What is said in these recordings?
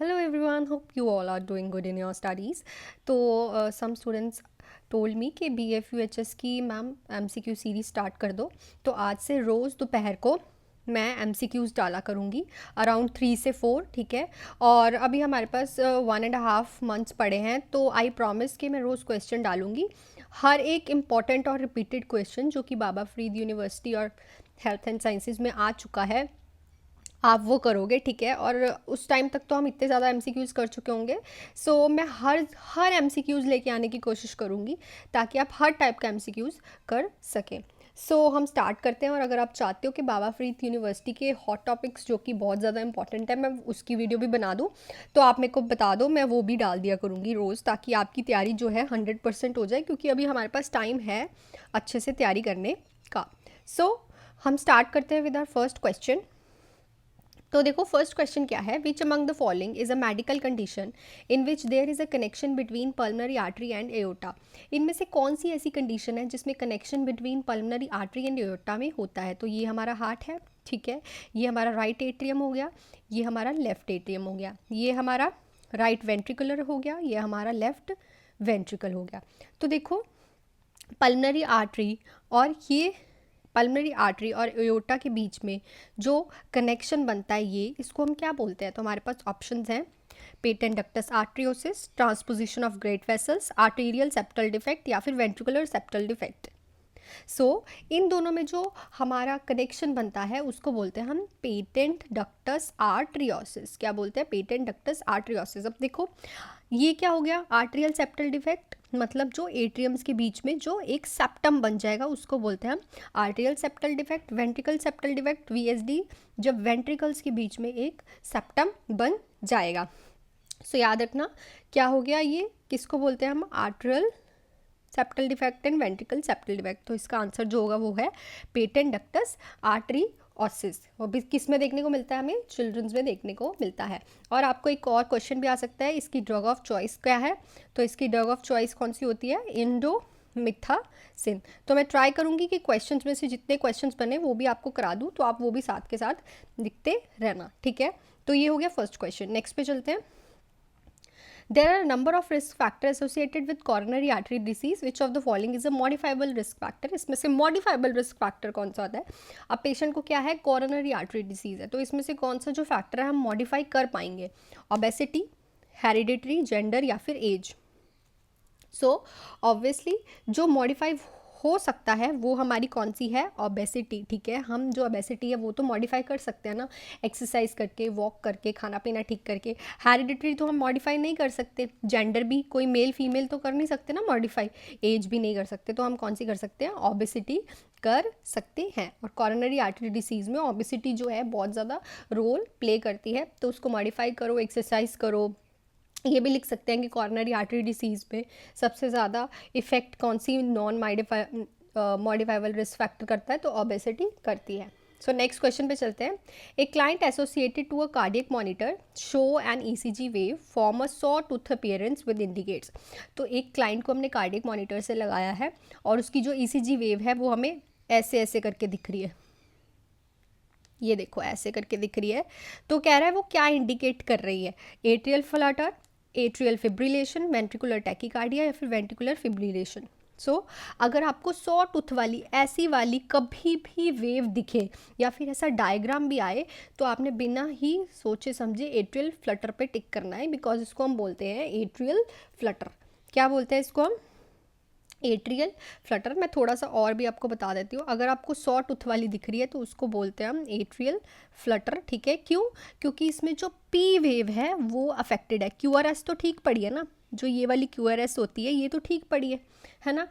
Hello everyone, hope you all are doing good in your studies. तो some students told me कि BFUHS की ma'am MCQ series start कर दो. तो आज से रोज़ दोपहर को मैं MCQs डाला करूँगी अराउंड 3 से 4. ठीक है. और अभी हमारे पास 1.5 मंथ्स पड़े हैं, तो आई प्रॉमिस कि मैं रोज़ क्वेश्चन डालूँगी. हर एक इम्पॉर्टेंट और रिपीटेड क्वेश्चन जो कि बाबा फरीद यूनिवर्सिटी और हेल्थ एंड साइंसेज में आ चुका है, आप वो करोगे. ठीक है. और उस टाइम तक तो हम इतने ज़्यादा MCQs कर चुके होंगे. सो मैं हर MCQs लेके आने की कोशिश करूँगी ताकि आप हर टाइप का MCQs कर सकें. सो हम स्टार्ट करते हैं. और अगर आप चाहते हो कि बाबा फरीद यूनिवर्सिटी के हॉट टॉपिक्स जो कि बहुत ज़्यादा इंपॉर्टेंट है, मैं उसकी वीडियो भी बना दूँ, तो आप मेरे को बता दो, मैं वो भी डाल दिया करूँगी रोज़, ताकि आपकी तैयारी जो है 100% हो जाए, क्योंकि अभी हमारे पास टाइम है अच्छे से तैयारी करने का. सो हम स्टार्ट करते हैं विद आवर फर्स्ट क्वेश्चन. तो देखो फर्स्ट क्वेश्चन क्या है. Which among the following is a medical condition in which there is a connection between pulmonary artery and aorta. इनमें से कौन सी ऐसी कंडीशन है जिसमें connection between pulmonary artery and aorta में होता है. तो ये हमारा हार्ट है. ठीक है. ये हमारा राइट एट्रियम हो गया, ये हमारा लेफ्ट एट्रियम हो गया, ये हमारा राइट वेंट्रिकुलर हो गया, ये हमारा लेफ्ट वेंट्रिकल हो गया. तो देखो पल्मनरी आर्टरी और ये पल्मनरी आर्टरी और एओर्टा के बीच में जो कनेक्शन बनता है, ये इसको हम क्या बोलते हैं. तो हमारे पास ऑप्शंस हैं: patent ductus arteriosus, transposition of great vessels, arterial septal defect या फिर वेंट्रिकुलर सेप्टल डिफेक्ट. सो इन दोनों में जो हमारा कनेक्शन बनता है उसको बोलते हैं हम पेटेंट डक्टस आर्ट्रियोसिस. क्या बोलते हैं? Patent ductus arteriosus. अब देखो ये क्या हो गया, आर्ट्रियल सेप्टल डिफेक्ट, मतलब जो एट्रियम्स के बीच में जो एक सेप्टम बन जाएगा उसको बोलते हैं हम atrial septal defect. Ventricle septal defect VSD, जब वेंट्रिकल्स के बीच में एक सेप्टम बन जाएगा. सो याद रखना क्या हो गया, ये किसको बोलते हैं हम, atrial septal defect and ventricle septal defect. तो इसका आंसर जो होगा वो है पेटेंट डक्टस आर्टरीओसिस. वो भी किस में देखने को मिलता है, हमें चिल्ड्रंस में देखने को मिलता है. और आपको एक और क्वेश्चन भी आ सकता है, इसकी ड्रग ऑफ चॉइस क्या है. तो इसकी ड्रग ऑफ चॉइस कौन सी होती है, इंडोमिथासिन. तो मैं ट्राई करूंगी कि क्वेश्चंस में से जितने क्वेश्चंस बने वो भी आपको करा दूं, तो आप वो भी साथ के साथ लिखते रहना. ठीक है. तो ये हो गया फर्स्ट क्वेश्चन. नेक्स्ट पे चलते हैं. There are a number of risk factors associated with coronary artery disease. Which of the following is a modifiable risk factor? इसमें से modifiable risk factor कौन सा होता है. अब पेशेंट को क्या है, coronary artery disease है, तो इसमें से कौन सा जो फैक्टर है हम मॉडिफाई कर पाएंगे. ओबेसिटी, हेरिडिटरी, जेंडर या फिर एज. सो ऑब्वियसली जो मॉडिफाई हो सकता है वो हमारी कौन सी है, ओबेसिटी. ठीक है. हम जो ओबेसिटी है वो तो मॉडिफाई कर सकते हैं ना, एक्सरसाइज करके, वॉक करके, खाना पीना ठीक करके. हेरिडिटरी तो हम मॉडिफाई नहीं कर सकते. जेंडर भी कोई मेल फीमेल तो कर नहीं सकते ना मॉडिफाई. एज भी नहीं कर सकते. तो हम कौन सी कर सकते हैं, ओबेसिटी कर सकते हैं. और कॉरोनरी आर्टरी डिसीज़ में ओबेसिटी जो है बहुत ज़्यादा रोल प्ले करती है, तो उसको मॉडिफाई करो, एक्सरसाइज करो. ये भी लिख सकते हैं कि कॉर्नरी आर्टरी डिसीज़ में सबसे ज़्यादा इफ़ेक्ट कौन सी नॉन मॉडिफाइबल रिस्क फैक्टर करता है, तो ओबेसिटी करती है. सो नेक्स्ट क्वेश्चन पे चलते हैं. A client associated to a cardiac monitor show an ECG wave form a saw tooth appearance with indicates. तो एक क्लाइंट को हमने कार्डियक मॉनिटर से लगाया है और उसकी जो ECG वेव है वो हमें ऐसे ऐसे करके दिख रही है. ये देखो ऐसे करके दिख रही है. तो कह रहा है वो क्या इंडिकेट कर रही है, atrial Flutter, atrial fibrillation, ventricular tachycardia या फिर वेंट्रिकुलर फिब्रिलेशन. सो अगर आपको 100 टूथ वाली ऐसी वाली कभी भी वेव दिखे या फिर ऐसा डायग्राम भी आए, तो आपने बिना ही सोचे समझे एट्रियल फ्लटर पे टिक करना है, बिकॉज इसको हम बोलते हैं एट्रियल फ्लटर. क्या बोलते हैं इसको हम, एट्रियल फ्लटर. मैं थोड़ा सा और भी आपको बता देती हूँ. अगर आपको 100 टूथ वाली दिख रही है तो उसको बोलते हैं हम एट्रियल फ्लटर. ठीक है. क्यों? क्योंकि इसमें जो P वेव है वो अफेक्टेड है. QRS तो ठीक पड़ी है ना, जो ये वाली QRS होती है ये तो ठीक पड़ी है ना.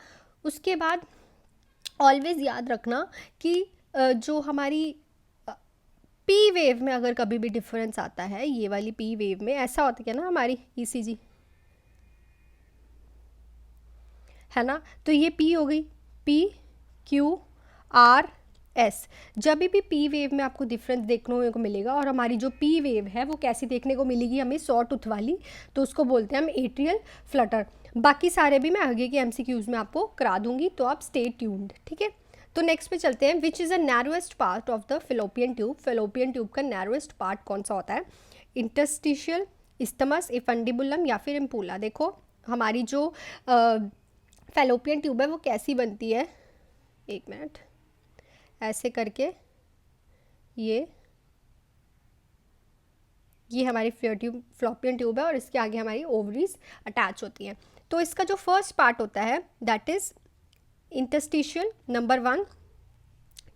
उसके बाद ऑलवेज याद रखना कि जो हमारी P वेव में अगर कभी भी डिफरेंस आता है, ये वाली P वेव में ऐसा होता है ना हमारी ECG, है ना. तो ये P हो गई, PQRS. जब भी P वेव में आपको डिफरेंस देखने को मिलेगा, और हमारी जो P वेव है वो कैसी देखने को मिलेगी हमें, 100 टूथ वाली, तो उसको बोलते हैं हम एट्रियल फ्लटर. बाकी सारे भी मैं आगे के MCQs में आपको करा दूंगी, तो आप स्टे ट्यून्ड. ठीक है. तो नेक्स्ट पे चलते हैं. विच is a narrowest part of the fallopian tube. Fallopian tube का नैरोएस्ट पार्ट कौन सा होता है, इंटरस्टिशियल, इस्थमस, इफंडिबुलम या फिर इम्पूला। देखो हमारी जो फैलोपियन ट्यूब है वो कैसी बनती है, एक मिनट, ऐसे करके ये हमारी फ्लोपियन ट्यूब है और इसके आगे हमारी ओवरीज अटैच होती हैं। तो इसका जो फर्स्ट पार्ट होता है दैट इज इंटरस्टिशियल, नंबर 1,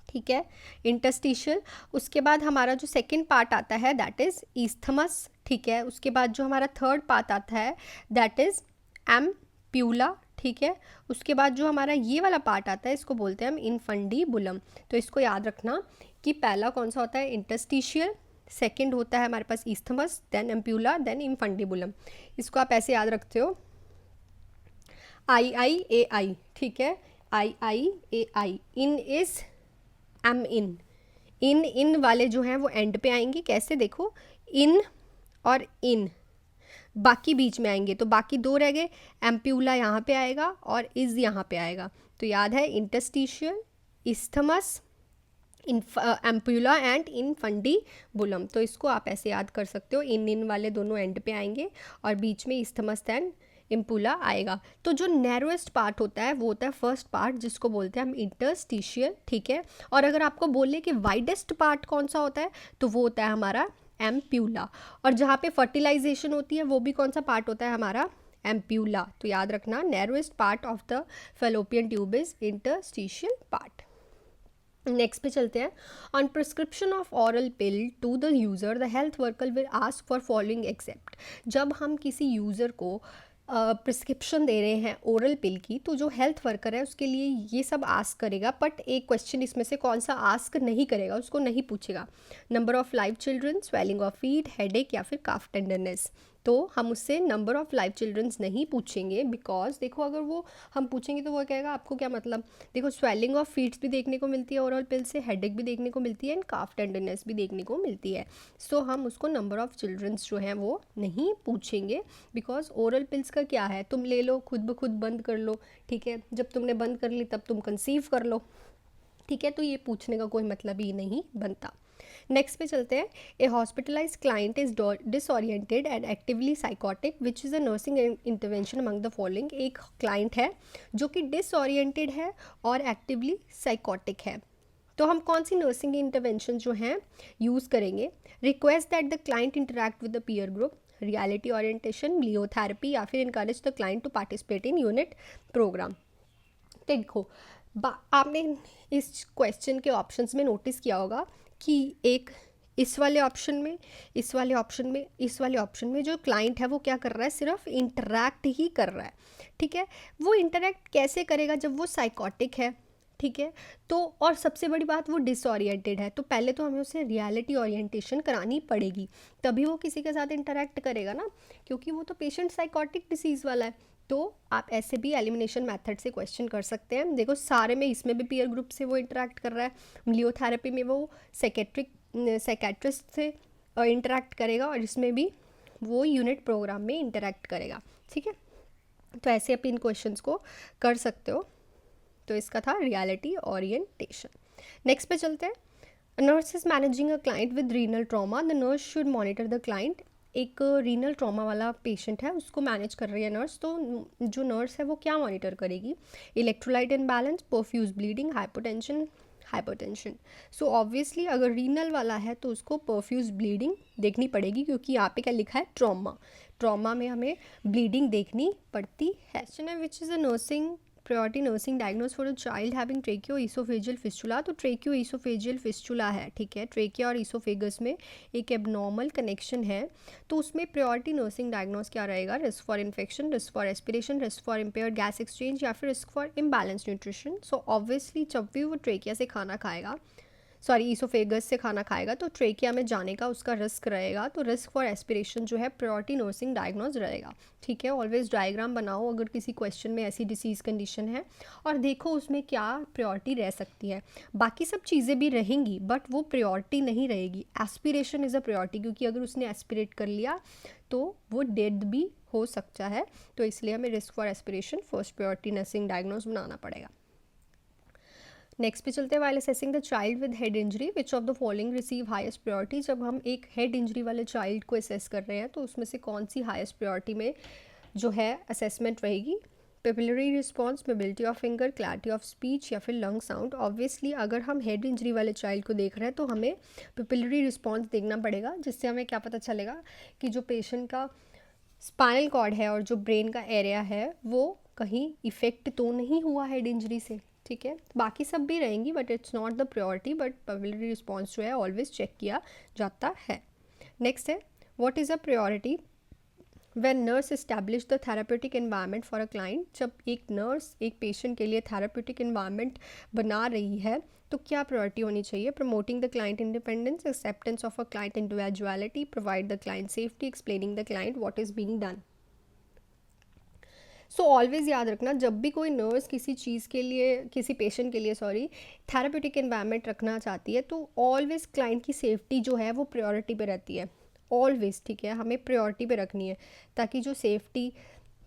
ठीक है, इंटरस्टिशियल। उसके बाद हमारा जो सेकंड पार्ट आता है दैट इज ईस्थमस, ठीक है। उसके बाद जो हमारा थर्ड पार्ट आता है दैट इज एम्प्यूला, ठीक है। उसके बाद जो हमारा ये वाला पार्ट आता है इसको बोलते हैं हम इनफंडीबुलम। तो इसको याद रखना कि पहला कौन सा होता है, इंटरस्टिशियल, सेकंड होता है हमारे पास ईस्थमस, देन एम्प्यूला, देन इनफंडीबुलम। इसको आप ऐसे याद रखते हो, आई, ठीक है, आई, इन इज एम इन वाले जो हैं वो एंड पे आएंगे, कैसे, देखो इन और इन, बाकी बीच में आएंगे, तो बाकी 2 रह गए, एम्प्यूला यहाँ पे आएगा और इज यहाँ पे आएगा। तो याद है इंटरस्टिशियल, इस्थमस, एम्प्यूला एंड इनफंडीबुलम। तो इसको आप ऐसे याद कर सकते हो, इन वाले दोनों एंड पे आएंगे और बीच में इस्थमस एंड इम्पूला आएगा। तो जो नैरोएस्ट पार्ट होता है वो होता है फर्स्ट पार्ट, जिसको बोलते हैं हम इंटरस्टिशियल, ठीक है। और अगर आपको बोले कि वाइडेस्ट पार्ट कौन सा होता है तो वो होता है हमारा एम्प्यूला। और जहाँ पे फर्टिलाइजेशन होती है वो भी कौन सा पार्ट होता है हमारा, एम्प्यूला। तो याद रखना, narrowest part of the fallopian tube is interstitial part. Next पे चलते हैं। On prescription of oral pill to the user the health worker will ask for following except. जब हम किसी यूज़र को प्रिस्क्रिप्शन दे रहे हैं ओरल पिल की, तो जो हेल्थ वर्कर है उसके लिए ये सब आस्क करेगा, बट एक क्वेश्चन इसमें से कौन सा आस्क नहीं करेगा, उसको नहीं पूछेगा, number of live children, swelling of feet, headache या फिर काफ टेंडरनेस। तो हम उससे नंबर ऑफ़ लाइव चिल्ड्रंस नहीं पूछेंगे, बिकॉज देखो अगर वो हम पूछेंगे तो वो कहेगा आपको क्या मतलब। देखो स्वेलिंग ऑफ फीट्स भी देखने को मिलती है ओरल पिल से, हेडेक भी देखने को मिलती है एंड काफ टेंडरनेस भी देखने को मिलती है। सो हम उसको नंबर ऑफ़ चिल्ड्रंस जो हैं वो नहीं पूछेंगे, बिकॉज ओरल पिल्स का क्या है, तुम ले लो खुद ब खुद बंद कर लो, ठीक है, जब तुमने बंद कर ली तब तुम कंसीव कर लो, ठीक है। तो ये पूछने का कोई मतलब ही नहीं बनता। नेक्स्ट पे चलते हैं। A hospitalize client is disoriented and actively psychotic which is a nursing intervention among the following. एक क्लाइंट है जो कि डिसओरिएंटेड है और एक्टिवली साइकोटिक है, तो हम कौन सी नर्सिंग इंटरवेंशन जो हैं यूज़ करेंगे। Request that the client interact with the peer group, reality orientation, लियोथेरेपी या फिर encourage the client to participate in unit program. देखो आपने इस क्वेश्चन के ऑप्शंस में नोटिस किया होगा कि एक इस वाले ऑप्शन में, इस वाले ऑप्शन में, इस वाले ऑप्शन में जो क्लाइंट है वो क्या कर रहा है, सिर्फ इंटरैक्ट ही कर रहा है, ठीक है। वो इंटरैक्ट कैसे करेगा जब वो साइकोटिक है, ठीक है। तो और सबसे बड़ी बात वो डिसओरिएंटेड है, तो पहले तो हमें उसे रियलिटी ओरिएंटेशन करानी पड़ेगी, तभी वो किसी के साथ इंटरैक्ट करेगा ना, क्योंकि वो तो पेशेंट साइकोटिक डिसीज़ वाला है। तो आप ऐसे भी एलिमिनेशन मेथड से क्वेश्चन कर सकते हैं। देखो सारे में, इसमें भी पीयर ग्रुप से वो इंटरैक्ट कर रहा है, लियोथेरेपी में वो साइकेट्रिस्ट से इंटरैक्ट करेगा और इसमें भी वो यूनिट प्रोग्राम में इंटरैक्ट करेगा, ठीक है। तो ऐसे आप इन क्वेश्चंस को कर सकते हो। तो इसका था रियलिटी ओरिएंटेशन। नेक्स्ट पे चलते हैं। Nurse is managing a client with renal trauma, the nurse should monitor the client. एक रीनल ट्रॉमा वाला पेशेंट है, उसको मैनेज कर रही है नर्स, तो जो नर्स है वो क्या मॉनिटर करेगी, electrolyte imbalance, perfuse bleeding, hypertension. सो ऑब्वियसली अगर रीनल वाला है तो उसको परफ्यूज ब्लीडिंग देखनी पड़ेगी, क्योंकि यहाँ पे क्या लिखा है, ट्रॉमा में हमें ब्लीडिंग देखनी पड़ती है। क्वेश्चन है विच is a nursing priority nursing diagnose for a child having ट्रेकियो oesophageal fistula. तो ट्रेकियो ईसोफेजियल फिस्टुला है, ठीक है, ट्रेकिया और ईसोफेगस में एक एबनॉर्मल कनेक्शन है, तो उसमें प्रायोरिटी नर्सिंग डायग्नोज क्या रहेगा, risk for infection, risk for aspiration, risk for impaired gas exchange या फिर risk for imbalance nutrition. So obviously जब भी वो ट्रेकिया से खाना खाएगा, सॉरी ईसोफेगस से खाना खाएगा, तो ट्रेकिया में जाने का उसका रिस्क रहेगा, तो रिस्क फॉर एस्पिरेशन जो है प्रायोरिटी नर्सिंग डायग्नोज रहेगा, ठीक है। ऑलवेज डायग्राम बनाओ अगर किसी क्वेश्चन में ऐसी डिसीज़ कंडीशन है, और देखो उसमें क्या प्रायोरिटी रह सकती है। बाकी सब चीज़ें भी रहेंगी बट वो प्रायोरिटी नहीं रहेगी। एस्पिरेशन इज़ अ प्रायोरिटी, क्योंकि अगर उसने एस्पिरेट कर लिया तो वो डेड भी हो सकता है, तो इसलिए हमें risk for aspiration first priority nursing diagnose बनाना पड़ेगा। नेक्स्ट पे चलते हैं, while assessing the child with head injury which of the following receive highest priority. जब हम एक हेड इंजरी वाले चाइल्ड को असेस कर रहे हैं तो उसमें से कौन सी हाईएस्ट प्रायोरिटी में जो है असेसमेंट रहेगी? Papillary response, mobility of finger, clarity of speech या फिर लंग साउंड। ऑब्वियसली अगर हम हेड इंजरी वाले चाइल्ड को देख रहे हैं तो हमें पेपिलरी रिस्पॉन्स देखना पड़ेगा, जिससे हमें क्या पता चलेगा कि जो पेशेंट का स्पाइनल कॉर्ड है और जो ब्रेन का एरिया है वो कहीं इफ़ेक्ट तो नहीं हुआ हेड इंजरी से, ठीक है। बाकी सब भी रहेंगी but it's not the priority, but papillary response जो है ऑलवेज चेक किया जाता है। नेक्स्ट है, what is a priority when nurse establish the therapeutic environment for a client. जब एक नर्स एक पेशेंट के लिए थेरापेटिक एनवायरनमेंट बना रही है तो क्या प्रायोरिटी होनी चाहिए? Promoting the client independence, acceptance of a client individuality, provide the client safety, explaining the client what is being done. So always याद रखना, जब भी कोई नर्स किसी चीज़ के लिए, किसी पेशेंट के लिए थेरापेटिक एनवायरनमेंट रखना चाहती है तो ऑलवेज़ क्लाइंट की सेफ्टी जो है वो प्रायोरिटी पे रहती है, ऑलवेज़, ठीक है। हमें प्रायोरिटी पे रखनी है ताकि जो सेफ्टी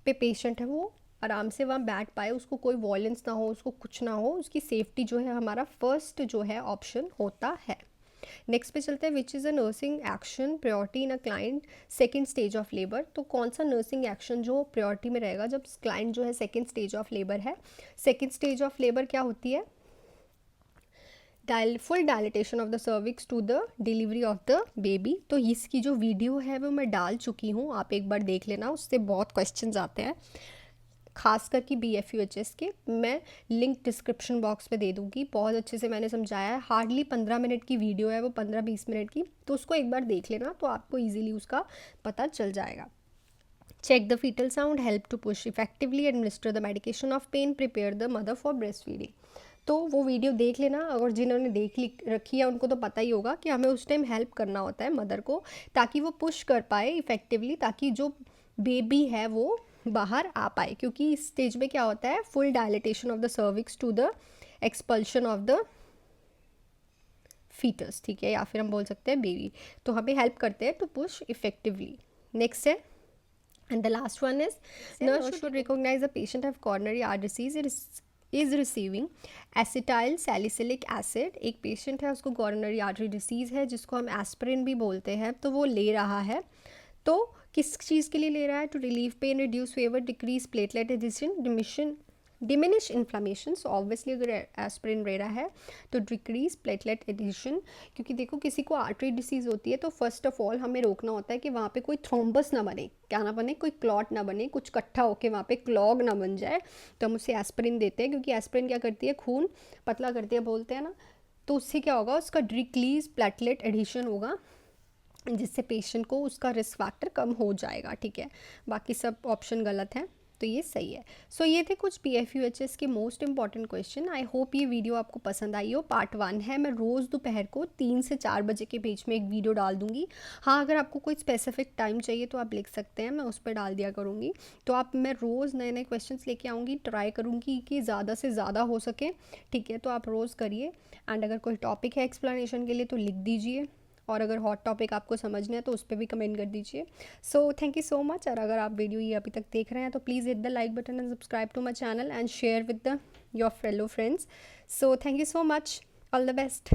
पे पेशेंट है वो आराम से वहाँ बैठ पाए, उसको कोई वॉयलेंस ना हो, उसको कुछ ना हो, उसकी सेफ्टी जो है हमारा फर्स्ट जो है ऑप्शन होता है। नेक्स्ट पे चलते हैं, विच is a nursing action priority in a client second stage of labour. तो कौन सा नर्सिंग एक्शन जो प्रायोरिटी में रहेगा जब क्लाइंट जो है सेकेंड स्टेज ऑफ लेबर है? सेकेंड स्टेज ऑफ लेबर क्या होती है? Full dilatation of the cervix to the delivery of the baby. तो इसकी जो वीडियो है वो मैं डाल चुकी हूँ, आप एक बार देख लेना, उससे बहुत क्वेश्चंस आते हैं खासकर कि BFUHS के। मैं लिंक डिस्क्रिप्शन बॉक्स में दे दूँगी, बहुत अच्छे से मैंने समझाया है। हार्डली 15 मिनट की वीडियो है वो, 15-20 मिनट की, तो उसको एक बार देख लेना तो आपको ईजिली उसका पता चल जाएगा। Check the fetal sound, help to push effectively, administer the medication of pain, prepare the mother for breast feeding. तो वो वीडियो देख लेना, और जिन्होंने देख रखी है उनको तो पता ही होगा कि हमें उस टाइम हेल्प करना होता है मदर को, ताकि वो पुश कर पाए इफेक्टिवली, ताकि जो बेबी है वो बाहर आ पाए। क्योंकि इस स्टेज में क्या होता है, full dilatation of the cervix to the expulsion of the fetus, ठीक है, या फिर हम बोल सकते हैं बेबी। तो हमें हेल्प करते हैं टू पुश इफेक्टिवली। नेक्स्ट है, and the last one is, nurse should recognize the patient have coronary heart disease is receiving acetyl salicylic acid। एक पेशेंट है उसको coronary artery disease है जिसको हम एस्पिरिन भी बोलते हैं, तो वो ले रहा है, तो किस चीज़ के लिए ले रहा है? To relieve pain, reduce fever, decrease platelet addition, diminish inflammation. So obviously अगर एस्पिरिन ले रहा है तो डिक्रीज प्लेटलेट एडिशन, क्योंकि देखो किसी को आर्टरी डिसीज़ होती है तो फर्स्ट ऑफ ऑल हमें रोकना होता है कि वहाँ पे कोई थ्रोम्बस ना बने, क्या ना बने, कोई क्लॉट ना बने, कुछ इकट्ठा होकर वहाँ पे क्लॉग ना बन जाए, तो हम उसे एस्पिरिन देते हैं। क्योंकि एस्पिरिन क्या करती है, खून पतला करती है बोलते हैं ना, तो उससे क्या होगा, उसका डिक्रीज प्लेटलेट एडिशन होगा, जिससे पेशेंट को उसका रिस्क फैक्टर कम हो जाएगा, ठीक है। बाकी सब ऑप्शन गलत हैं, तो ये सही है। सो ये थे कुछ BFUHS के most important question. I hope ये वीडियो आपको पसंद आई हो। पार्ट 1 है, मैं रोज़ दोपहर को 3 से 4 बजे के बीच में एक वीडियो डाल दूंगी। हाँ, अगर आपको कोई स्पेसिफिक टाइम चाहिए तो आप लिख सकते हैं, मैं उस पर डाल दिया करूँगी। तो मैं रोज़ नए नए क्वेश्चन लेके आऊँगी, ट्राई करूँगी कि ज़्यादा से ज़्यादा हो सके, ठीक है। तो आप रोज़ करिए, एंड अगर कोई टॉपिक है एक्सप्लेनेशन के लिए तो लिख दीजिए, और अगर हॉट टॉपिक आपको समझना है तो उस पर भी कमेंट कर दीजिए। सो थैंक यू सो मच। और अगर आप वीडियो ये अभी तक देख रहे हैं तो please hit the like button and subscribe to my channel and share with your fellow friends. So thank you so much, all the best.